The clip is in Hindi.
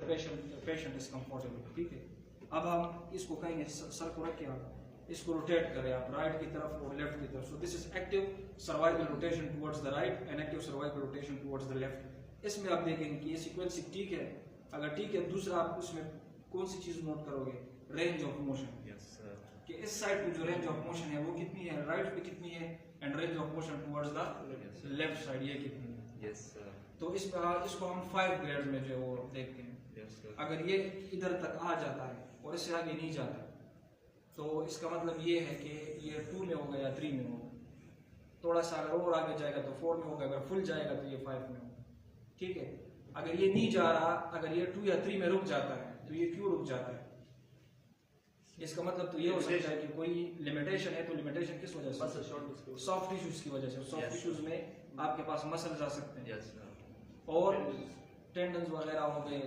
पेशेंट इज कंफर्टेबल, ठीक है। अब हम इसको कहेंगे, सर को रख के आप इसको रोटेट करें आप राइट की तरफ और लेफ्ट की तरफ। So this is active cervical rotation towards the right and active cervical rotation towards the left. इसमें आप देखेंगे कि ये सीक्वेंस ठीक है। अगर ठीक है, दूसरा आप उसमें कौन सी चीज नोट करोगे? Range of motion. कि इस साइड पे जो रेंज ऑफ मोशन है वो कितनी है, राइट पे कितनी है, and range of motion towards the left side ये कितनी है। तो इसको हम 5 ग्रेड में जो वो देखते हैं। अगर ये इधर तक आ जाता है और इससे आगे नहीं जाता तो इसका मतलब ये है कि ये 2 में होगा या 3 में होगा। थोड़ा सा अगर और आगे जाएगा तो 4 में होगा, अगर फुल जाएगा तो ये 5 में होगा, ठीक है। अगर ये नहीं जा रहा, अगर ये 2 या 3 में रुक जाता है तो ये क्यों रुक जाता है? इसका मतलब तो ये हो सकता है कि कोई लिमिटेशन है। तो लिमिटेशन किस वजह से? सॉफ्ट टिश्यूज की वजह से। सॉफ्ट टिश्यूज में आपके पास मसल्स आ सकते हैं और टेंडन्स वगैरह हो गए।